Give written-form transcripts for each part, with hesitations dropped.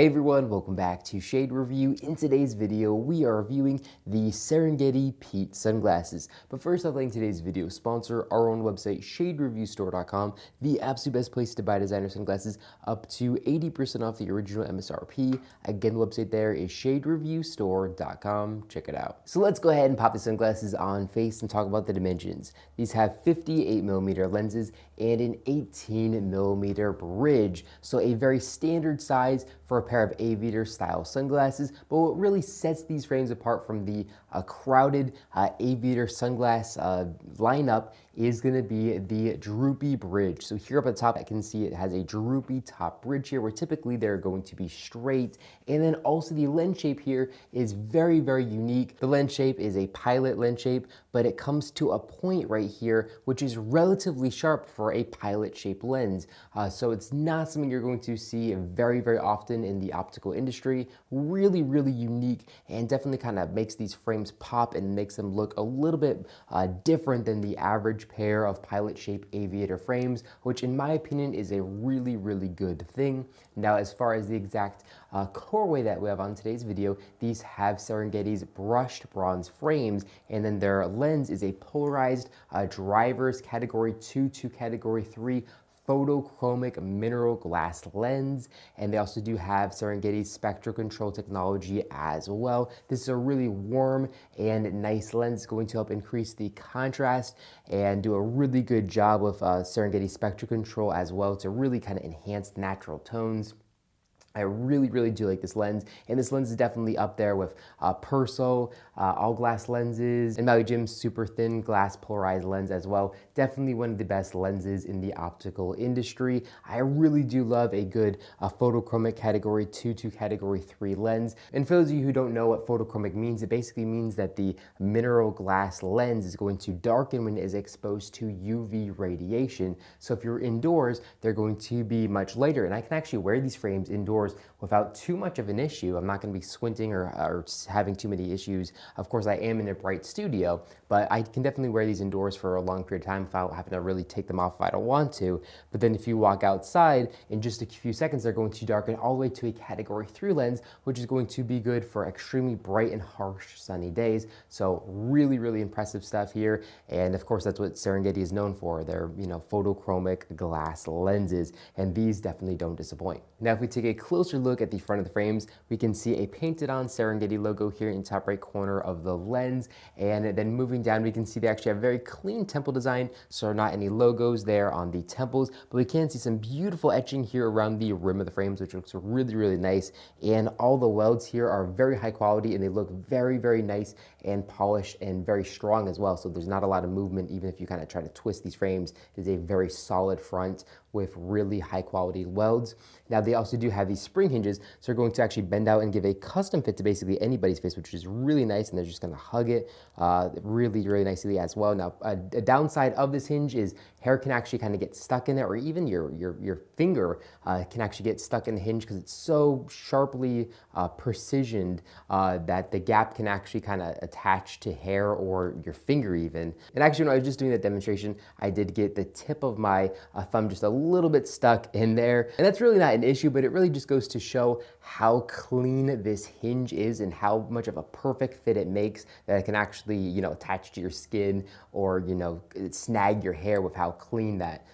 Hey everyone, welcome back to Shade Review. In today's video, we are reviewing the Serengeti Pete sunglasses. But first, I'd like today's video sponsor, our own website, shadereviewstore.com, the absolute best place to buy designer sunglasses, up to 80% off the original MSRP. Again, the website there is shadereviewstore.com. Check it out. So let's go ahead and pop the sunglasses on face and talk about the dimensions. These have 58mm lenses and an 18mm bridge, so a very standard size for a pair of aviator style sunglasses. But what really sets these frames apart from the crowded aviator sunglass lineup is going to be the droopy bridge. So here up at the top, I can see it has a droopy top bridge here, where typically they're going to be straight. And then also the lens shape here is very, very unique. The lens shape is a pilot lens shape, but it comes to a point right here, which is relatively sharp for a pilot shaped lens. So it's not something you're going to see very, very often in the optical industry. Really, really unique, and definitely kind of makes these frames pop and makes them look a little bit different than the average pair of pilot shaped aviator frames, which in my opinion is a really, really good thing. Now, as far as the exact colorway that we have on today's video, these have Serengeti's brushed bronze frames, and then their lens is a polarized driver's category 2 to category 3 photochromic mineral glass lens, and they also do have Serengeti's spectral control technology as well. This is a really warm and nice lens, going to help increase the contrast and do a really good job with Serengeti spectral control as well to really kind of enhance the natural tones. I really, really do like this lens, and this lens is definitely up there with Perso, all glass lenses, and Maui Jim's super thin glass polarized lens as well. Definitely one of the best lenses in the optical industry. I really do love a good photochromic category 2 to category 3 lens. And for those of you who don't know what photochromic means, it basically means that the mineral glass lens is going to darken when it is exposed to UV radiation. So if you're indoors, they're going to be much lighter, and I can actually wear these frames indoors without too much of an issue. I'm not going to be squinting or having too many issues. Of course, I am in a bright studio, but I can definitely wear these indoors for a long period of time without having to really take them off if I don't want to. But then if you walk outside, in just a few seconds, they're going to darken all the way to a category 3 lens, which is going to be good for extremely bright and harsh sunny days. So really, really impressive stuff here. And of course, that's what Serengeti is known for. Their, photochromic glass lenses, and these definitely don't disappoint. Now, if we take a closer look at the front of the frames, we can see a painted on Serengeti logo here in the top right corner of the lens. And then moving down, we can see they actually have very clean temple design, so not any logos there on the temples, but we can see some beautiful etching here around the rim of the frames, which looks really, really nice. And all the welds here are very high quality, and they look very, very nice and polished and very strong as well. So there's not a lot of movement, even if you kind of try to twist these frames. It is a very solid front with really high quality welds. Now, they also do have these spring hinges, so they're going to actually bend out and give a custom fit to basically anybody's face, which is really nice, and they're just going to hug it really, really nicely as well. Now, a downside of this hinge is hair can actually kind of get stuck in it, or even your finger can actually get stuck in the hinge because it's so sharply precisioned that the gap can actually kind of attach to hair or your finger even. And actually, when I was just doing that demonstration, I did get the tip of my thumb just a little bit stuck in there, and that's really not an issue, but it really just goes to show how clean this hinge is and how much of a perfect fit it makes, that it can actually attach to your skin or snag your hair with how clean that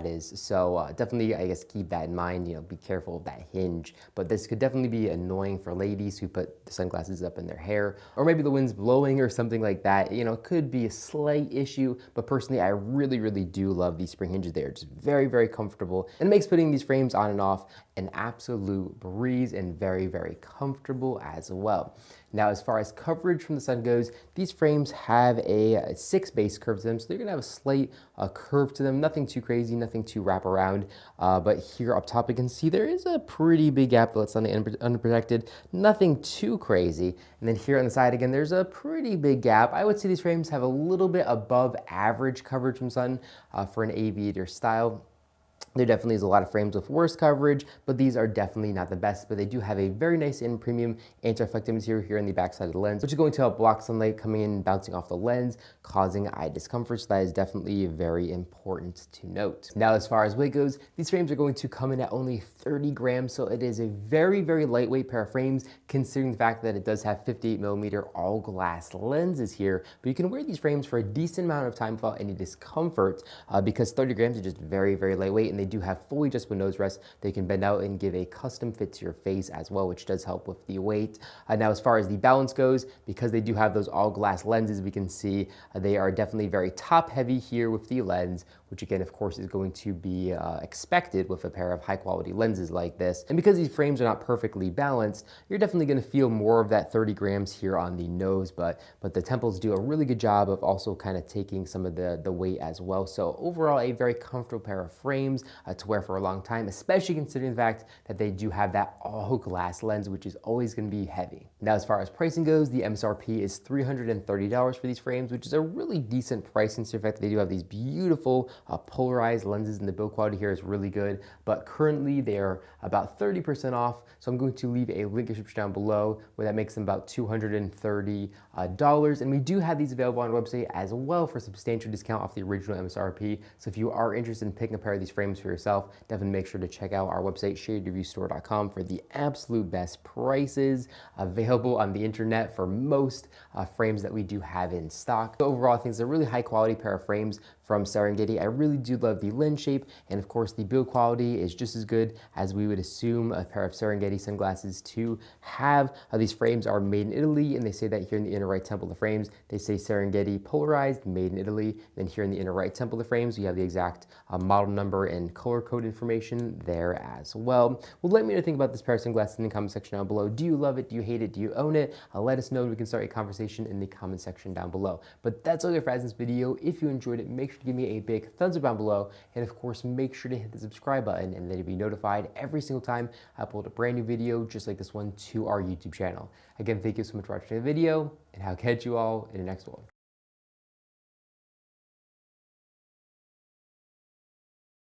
is. So definitely, I guess, keep that in mind, be careful of that hinge. But this could definitely be annoying for ladies who put the sunglasses up in their hair, or maybe the wind's blowing or something like that. It could be a slight issue, but personally, I really, really do love these spring hinges. They're just very, very comfortable, and it makes putting these frames on and off an absolute breeze and very, very comfortable as well. Now, as far as coverage from the sun goes, these frames have a 6 base curve to them, so they're gonna have a slight curve to them, nothing too crazy, nothing too wrap around. But here up top, you can see there is a pretty big gap that's on the unprotected, nothing too crazy. And then here on the side again, there's a pretty big gap. I would say these frames have a little bit above average coverage from sun for an aviator style. There definitely is a lot of frames with worse coverage, but these are definitely not the best, but they do have a very nice and premium anti-reflective material here on the backside of the lens, which is going to help block sunlight coming in and bouncing off the lens, causing eye discomfort. So that is definitely very important to note. Now, as far as weight goes, these frames are going to come in at only 30 grams, so it is a very, very lightweight pair of frames, considering the fact that it does have 58mm all glass lenses here. But you can wear these frames for a decent amount of time without any discomfort, because 30 grams are just very, very lightweight, and they do have fully adjustable nose rests that you can bend out and give a custom fit to your face as well, which does help with the weight. Now, as far as the balance goes, because they do have those all glass lenses, we can see they are definitely very top heavy here with the lens, which again, of course, is going to be expected with a pair of high quality lenses like this. And because these frames are not perfectly balanced, you're definitely gonna feel more of that 30 grams here on the nose, but the temples do a really good job of also kind of taking some of the weight as well. So overall, a very comfortable pair of frames to wear for a long time, especially considering the fact that they do have that all glass lens, which is always gonna be heavy. Now, as far as pricing goes, the MSRP is $330 for these frames, which is a really decent price considering the fact that they do have these beautiful polarized lenses, and the build quality here is really good. But currently they are about 30% off, so I'm going to leave a link description down below where that makes them about $230. And we do have these available on our website as well for a substantial discount off the original MSRP. So if you are interested in picking a pair of these frames for yourself, definitely make sure to check out our website, shadereviewstore.com, for the absolute best prices available on the internet for most frames that we do have in stock. So overall, I think it's a really high quality pair of frames from Serengeti. I really do love the lens shape, and of course the build quality is just as good as we would assume a pair of Serengeti sunglasses to have. These frames are made in Italy, and they say that here in the inner right temple of the frames, they say Serengeti polarized, made in Italy. Then here in the inner right temple of the frames, we have the exact model number and color code information there as well. Well, let me know what you think about this pair of sunglasses in the comment section down below. Do you love it? Do you hate it? Do you own it? Let us know, and we can start a conversation in the comment section down below. But that's all for this video. If you enjoyed it, make sure to give me a big thumbs up down below, and of course make sure to hit the subscribe button, and then you'll be notified every single time I upload a brand new video just like this one to our YouTube channel. Again, thank you so much for watching the video, and I'll catch you all in the next one.